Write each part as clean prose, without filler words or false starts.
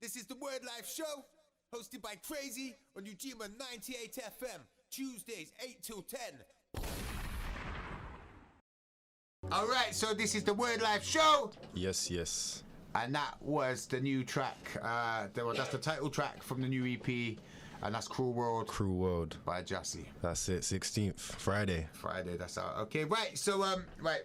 This is the Wordlife Show, hosted by Krazy on Ujima 98 FM, Tuesdays 8 till 10. Alright, so this is the Wordlife Show. Yes, yes. And that was the new track. That's the title track from the new EP. And that's Cruel World. Cruel World. By Jasi. That's it, 16th, Friday. Friday, that's out. Okay, right, so,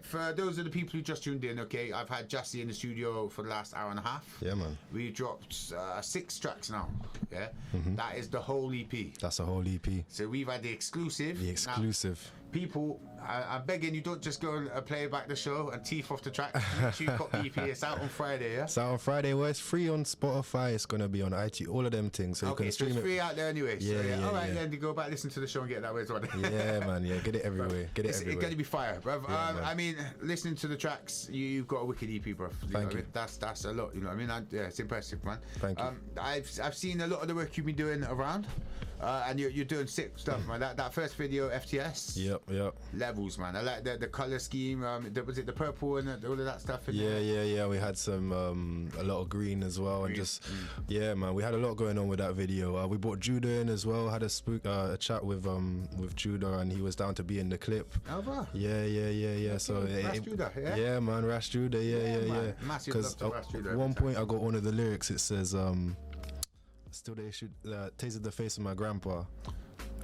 for those of the people who just tuned in, okay, I've had Jasi in the studio for the last hour and a half. Yeah, man. We dropped 6 tracks now, yeah? That is the whole EP. That's the whole EP. So we've had the exclusive. The exclusive. Now, people, I'm begging you, don't just go and play back the show and teeth off the track. YouTube got the EP. It's out on Friday, yeah? It's out on Friday. Well, it's free on Spotify. It's going to be on iTunes, all of them things. So you can stream it's free out there anyway. Yeah, so, yeah. All right, then you go back, listen to the show and get that way as well. Yeah, man. Yeah, get it everywhere. Get it everywhere. It's going to be fire, bruv. Yeah, I mean, listening to the tracks, you've got a wicked EP, bruv. Thank you. That's a lot, you know what I mean? Yeah, it's impressive, man. Thank you. I've seen a lot of the work you've been doing around, and you're doing sick stuff, man. That first video, FTS. Yep. Levels, man. I like the color scheme. Was it the purple and all of that stuff? Yeah. We had some a lot of green as well, and yeah, man. We had a lot going on with that video. We brought Judah in as well. Had a chat with Judah, and he was down to be in the clip. Oh, wow. Yeah. So Rash Judah, yeah. Yeah, man. Rash Judah. Yeah. Massive love to Rash Judah. At one point, I got one of the lyrics. It says, "Still they should tasted the face of my grandpa."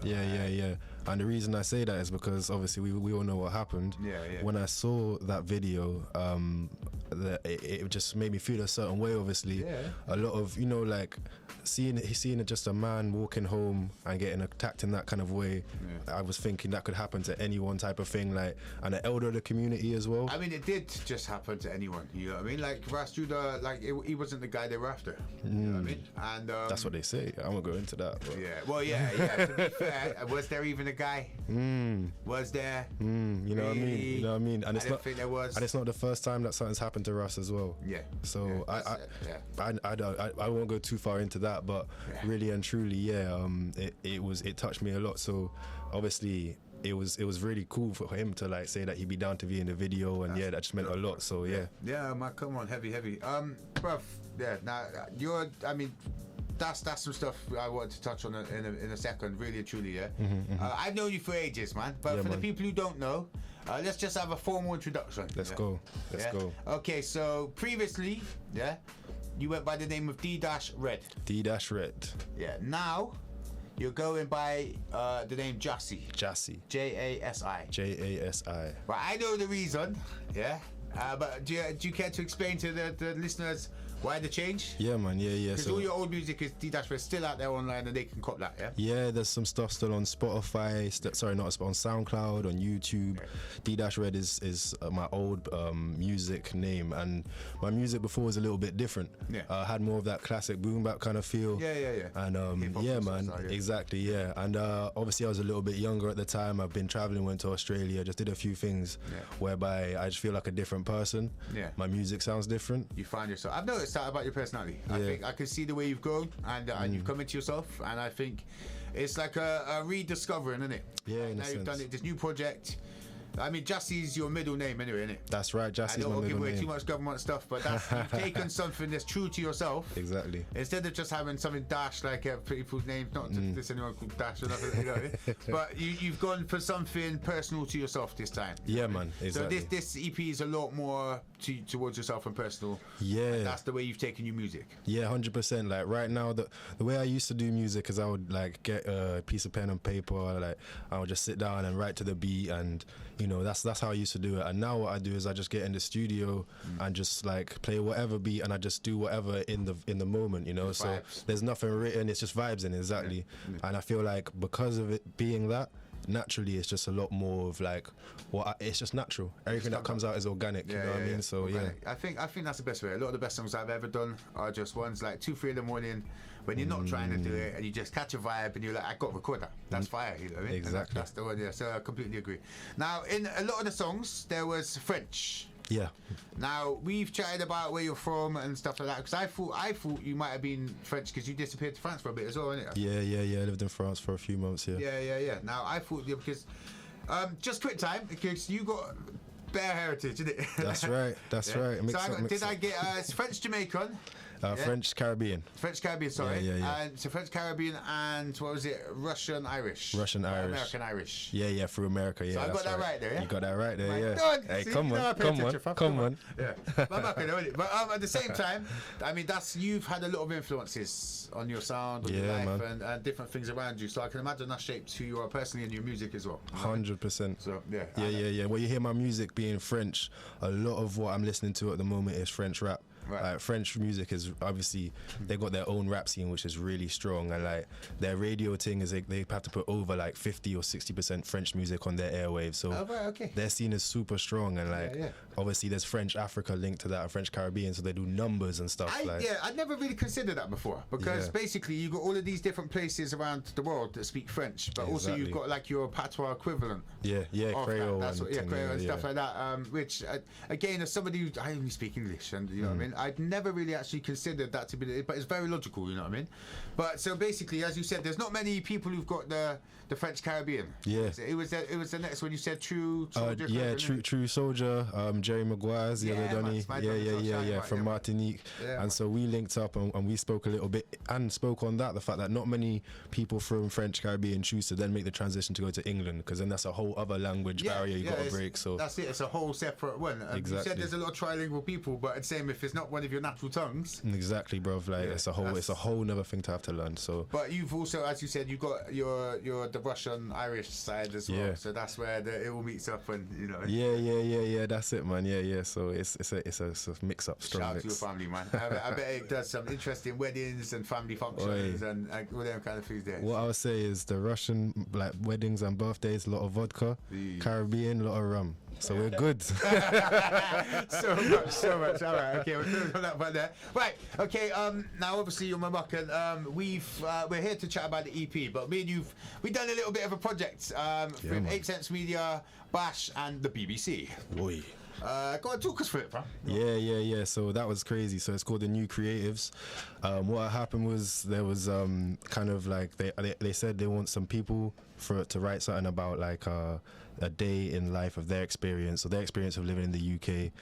Yeah. And the reason I say that is because obviously we all know what happened. Yeah. When I saw that video, it just made me feel a certain way. Obviously, a lot of like seeing just a man walking home and getting attacked in that kind of way. I was thinking that could happen to anyone, type of thing, like, and an elder of the community as well. I mean, it did just happen to anyone. You know what I mean? Like Ras Judah, like he wasn't the guy they were after. You know what I mean? And that's what they say. I won't go into that. But. Yeah. Well, yeah. To be fair, was there even a guy? Was there? You know really? what I mean? And it's I don't think there was. And it's not the first time that something's happened to Russ as well. Yeah. So I won't go too far into that, but really and truly, it touched me a lot. So obviously it was really cool for him to like say that he'd be down to be in the video, and that just meant a lot. So yeah, man, come on, heavy. Bruv, now that's some stuff I wanted to touch on in a second, really and truly, yeah. I've known you for ages, man, but for the people who don't know, let's just have a formal introduction. Let's go. Okay, so previously, you went by the name of D-Red. D-Red. Yeah, now you're going by the name Jasi. Jasi. Jasi. Jasi. Well, I know the reason, but do you care to explain to the listeners why the change? Yeah, man, yeah. Because all your old music is D-Red still out there online, and they can cop that, Yeah, there's some stuff still on Spotify. On SoundCloud, on YouTube. D-Red is my old music name, and my music before was a little bit different. I had more of that classic boom bap kind of feel. Yeah. And man, exactly, yeah. And obviously I was a little bit younger at the time. I've been traveling, went to Australia, just did a few things whereby I just feel like a different person. My music sounds different. You find yourself. I've noticed that about your personality. I think I can see the way you've grown and you've come into yourself, and I think it's like a rediscovering, isn't it? Yeah, now you've done it, this new project. I mean, Jasi's your middle name anyway, isn't it? That's right, Jasi's my middle name. I don't give away too much government stuff, but you've taken something that's true to yourself. Exactly. Instead of just having something dash like people's names, not this anyone called Dash or nothing, you know. But you've gone for something personal to yourself this time. Yeah, man. Exactly. So this EP is a lot more towards yourself and personal. Yeah. And that's the way you've taken your music. Yeah, 100%. Like right now, the way I used to do music is I would like get a piece of pen and paper, like I would just sit down and write to the beat, and that's how I used to do it. And now what I do is I just get in the studio and just like play whatever beat, and I just do whatever in the moment, so vibes. There's nothing written, it's just vibes in it, exactly. And I feel like because of it being that, naturally it's just a lot more of like it's just natural. Everything that comes out is organic, you know what I mean? So organic. I think that's the best way. A lot of the best songs I've ever done are just ones like 2-3 in the morning when you're not trying to do it, and you just catch a vibe and you're like, I got to record that. That's fire, you know what I mean? Exactly. That's the one, so I completely agree. Now, in a lot of the songs there was French. Yeah. Now, we've chatted about where you're from and stuff like that, because I thought you might have been French because you disappeared to France for a bit as well, innit? Yeah. I lived in France for a few months, Yeah. Now, I thought, because just quick time, because you got bare heritage, isn't it? That's right. Did I get French Jamaican? French Caribbean. French Caribbean, sorry. Yeah. And so French Caribbean and what was it? Russian Irish. American Irish. Yeah, through America. Yeah, so I got that right there. Yeah? You got that right there. My Yeah. God. Hey, See, come you know I on, pay come attention, on, fam. come on. Yeah. But at the same time, I mean, you've had a lot of influences on your sound, on your life, and different things around you. So I can imagine that shaped who you are personally and your music as well. 100%. So yeah. Yeah. Well, you hear my music being French. A lot of what I'm listening to at the moment is French rap. Right. Like French music is obviously they got their own rap scene which is really strong, and like their radio thing is they have to put over like 50 or 60% French music on their airwaves. So their scene is super strong, and like obviously there's French Africa linked to that, and French Caribbean, so they do numbers and stuff. I'd never really considered that before, because basically you got all of these different places around the world that speak French, but also you've got like your patois equivalent. Creole Creole and stuff like that. Which again, as somebody who I only speak English, and you know what I mean, I'd never really actually considered that to be, but it's very logical, you know what I mean. But so basically, as you said, there's not many people who've got the French Caribbean. Yeah, it was the next one you said, True Soldier. True Soldier. Jerry Maguire's the other Donny. Yeah, from Martinique. And so we linked up and we spoke a little bit and spoke on that, the fact that not many people from French Caribbean choose to then make the transition to go to England, because then that's a whole other language barrier you got to break. So that's it. It's a whole separate one. And you said there's a lot of trilingual people, but it's same if it's not one of your natural tongues. Exactly, bro. Like it's a whole another thing to have to learn. So, but you've also, as you said, you've got the Russian Irish side as well. So that's where it all meets up, and you know. Yeah. That's it, man. Yeah. So it's a mix up. Shout out to your family, man. I bet it does some interesting weddings and family functions and all them kind of things there. What I would say is the Russian like weddings and birthdays, a lot of vodka. Caribbean, a lot of rum. So we're good. so much. All right, okay, we're doing that one there. Right, okay. Now obviously you're my muck, and we're here to chat about the EP. But me and we've done a little bit of a project from 8 Media, Bash, and the BBC. Oi. Go on, talk us through it, bro. Yeah. So that was crazy. So it's called The New Creatives. What happened was there was kind of like they said they want some people to write something about like a day in life of their experience, or their experience of living in the UK.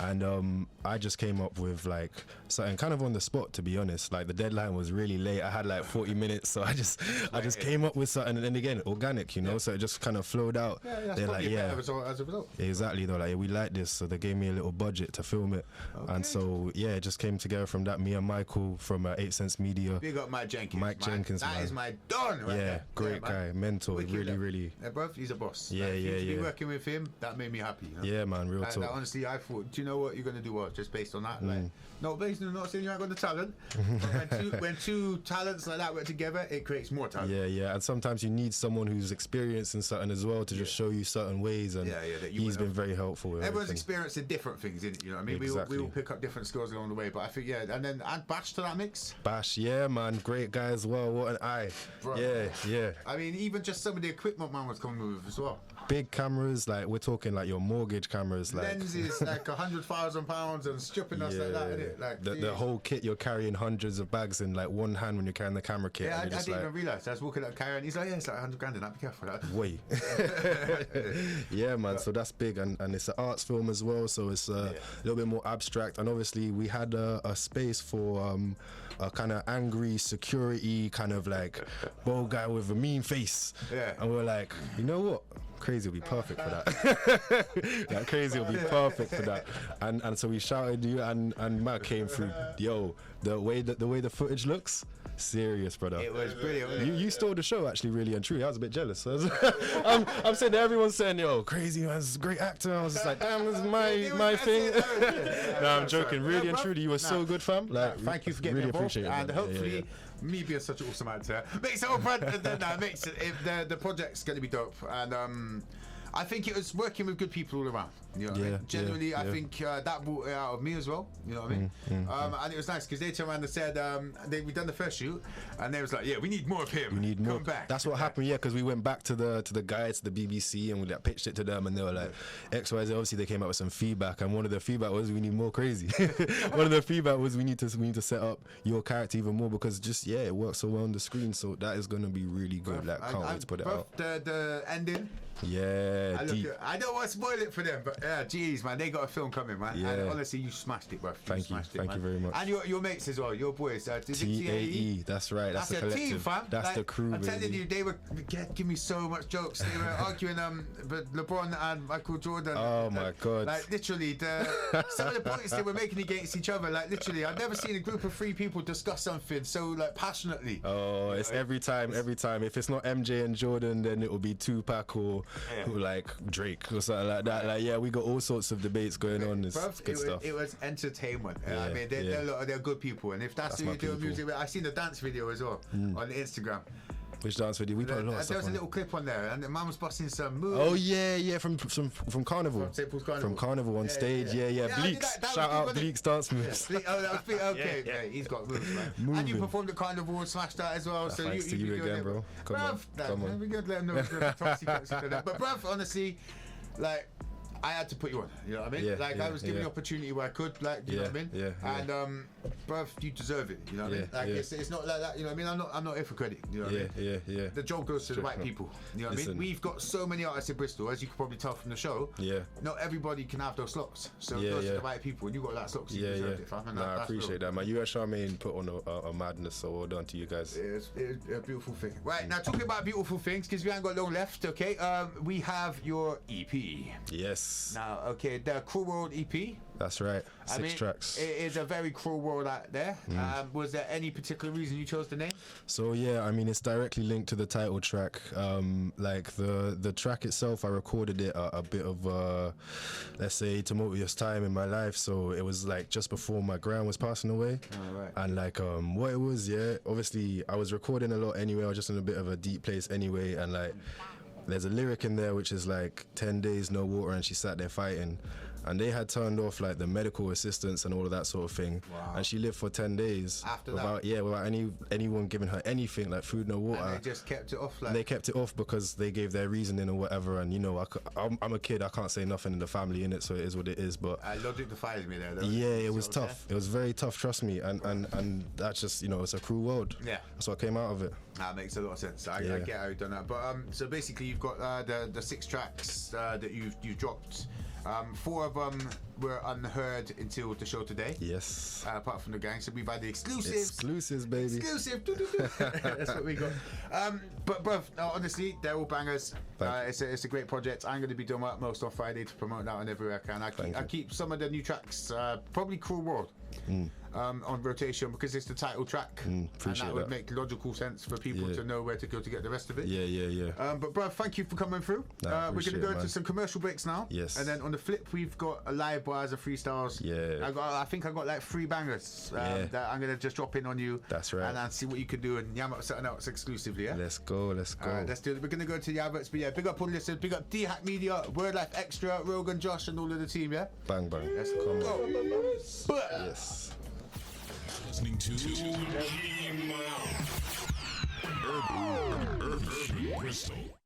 And I just came up with like something kind of on the spot, to be honest. Like the deadline was really late. I had like 40 minutes, so I just came up with something, and then again organic, you know. So it just kind of flowed out. They're like, as a result. Exactly, though. Like we like this, so they gave me a little budget to film it, and so it just came together from that. Me and Michael from 8 Media. Big up Mike Jenkins. That is my don. Right great guy, mentor, really. Yeah, bro, he's a boss. Yeah. Be working with him, that made me happy. You know? Yeah, man, real talk. Honestly, I thought, do you know what you're gonna do? Well, just based on that, like, not saying you ain't got the talent. But when two talents like that work together, it creates more talent. Yeah, and sometimes you need someone who's experienced in something as well to just show you certain ways, and he's been very helpful with everyone's everything. Experiencing different things, isn't it? You know what I mean? Exactly. We all pick up different skills along the way, but I think and then add Bash to that mix. Bash, yeah, man, great guy as well. What an eye. Bro. Yeah. I mean, even just some of the equipment man was coming with as well. Big cameras, like we're talking like your mortgage cameras, like lenses, like £100,000 and stripping us like that, innit? Like the whole kit, you're carrying hundreds of bags in like one hand when you're carrying the camera kit. I didn't even realise. I was walking up carrying. He's like, it's like 100 grand in that. Be careful. Wait. Yeah, man. So that's big, and it's an arts film as well. So it's a little bit more abstract, and obviously we had a space for a kind of angry security kind of like bald guy with a mean face. And we're like, you know what? Krazy will be perfect for that. Krazy will be perfect for that. And so we shouted you, and Matt came through. Yo, the way the footage looks, serious, brother. It was brilliant. You stole the show, actually, really and truly. I was a bit jealous. I'm saying that everyone's saying, yo, Krazy man's a great actor. I was just like, damn, this is my thing. No, I'm joking. Really and truly, you were so good, fam. Like, thank you for getting really involved, appreciate it, and hopefully. Me being such an awesome actor makes it all fun. Makes it. The project's going to be dope, and I think it was working with good people all around. You know what I mean? Generally, I think that brought it out of me as well. You know what I mean? And it was nice because they turned around and said we'd done the first shoot, and they was like, we need more of him. We need more. Come back. That's what happened, because we went back to the guys, to the BBC, and we pitched it to them, and they were like, XYZ. Obviously, they came up with some feedback, and one of the feedback was we need more Krazy. One of the feedback was we need to set up your character even more, because it works so well on the screen. So that is going to be really good. Can't wait to put it out. The ending. Yeah, Yeah, deep. I don't want to spoil it for them, but geez, man, they got a film coming, man. Yeah. And honestly, you smashed it, bro. Thank you very much. And your mates as well, your boys. TAE, that's right. That's the collective. Team, fam. That's like, the crew. I'm telling you, they were giving me so much jokes. They were arguing, but LeBron and Michael Jordan. Oh my God! Like literally, some of the points they were making against each other. Like literally, I've never seen a group of 3 people discuss something so like passionately. Oh, it's every time. If it's not MJ and Jordan, then it will be Tupac or like Drake or something like that. Like, yeah, we got all sorts of debates going on. It's good stuff. It was entertainment. Yeah, I mean, they're good people, and if that's who you're doing music with, I've seen the dance video as well on Instagram. Which dance video? We put a lot of stuff. There was a little clip on there, and the man was busting some moves. Oh yeah, from Carnival. From St. Paul's Carnival. From Carnival on stage. Yeah. Bleeks. Shout out Bleeks dance moves. Yeah. Oh, that was Bleeks. Okay, yeah, he's got moves, man. And you performed at Carnival and smashed that as well. So thanks to you again, bro. Come on. We're gonna let him know. But bruv, honestly, like, I had to put you on, you know what I mean? I was given the opportunity where I could, like, you know what I mean? And bruv, you deserve it, you know what I mean? Like, it's not like that, you know what I mean? I'm not here for credit, you know what I mean? Yeah. The job goes to the right people, you know what I mean? We've got so many artists in Bristol, as you can probably tell from the show. Not everybody can have those slots, so it goes to the right people, and you got that slot, so you deserve it, fam. I appreciate that, man. You and Charmaine put on a madness, so well done to you guys. It's a beautiful thing. Right, now talking about beautiful things, because we ain't got long left, okay? We have your EP. Yes. Now, okay, the Cruel World EP. That's right. 6 tracks. It is a very cruel world out there. Was there any particular reason you chose the name? So yeah, I mean, it's directly linked to the title track. Like the track itself, I recorded it a bit of let's say tumultuous time in my life. So it was like just before my gran was passing away. And like what it was, obviously I was recording a lot anyway. I was just in a bit of a deep place anyway, and like there's a lyric in there which is like 10 days no water and she sat there fighting, and they had turned off like the medical assistance and all of that sort of thing. And she lived for 10 days without anyone giving her anything, like food, no water. And they just kept it off. Like, they kept it off because they gave their reasoning or whatever. And you know, I'm a kid, I can't say nothing in the family in it, so it is what it is. But logic defies me there. Though. Yeah, it was tough. It was very tough, trust me. And that's just, you know, it's a cruel world. Yeah, that's what came out of it. That makes a lot of sense. I get how you've done that. But so basically, you've got the 6 tracks that you've dropped. 4 of them were unheard until the show today. Yes. Apart from the gang, so we've had the exclusives. Exclusives, baby. Exclusive. That's what we got. But bruv, honestly, they're all bangers. It's a great project. I'm going to be doing my utmost on Friday to promote that on everywhere I can. I keep some of the new tracks, probably Cruel World, on rotation because it's the title track, and that would make logical sense for people to know where to go to get the rest of it. But bruv, thank you for coming through. We're going to go into some commercial breaks now. Yes. And then on the flip, we've got a live bars of freestyles. I think I got like 3 bangers that I'm going to just drop in on you. That's right. And see what you can do and yam up something else exclusively. Yeah. Let's go. Let's do it. We're going to go to the adverts, but big up all the listeners, big up DHACK Media, WordLife Extra, Rogan, Josh, and all of the team. Yeah. Bang bang. Let's go. Yes. Listening to Ujima. Urban Bristol.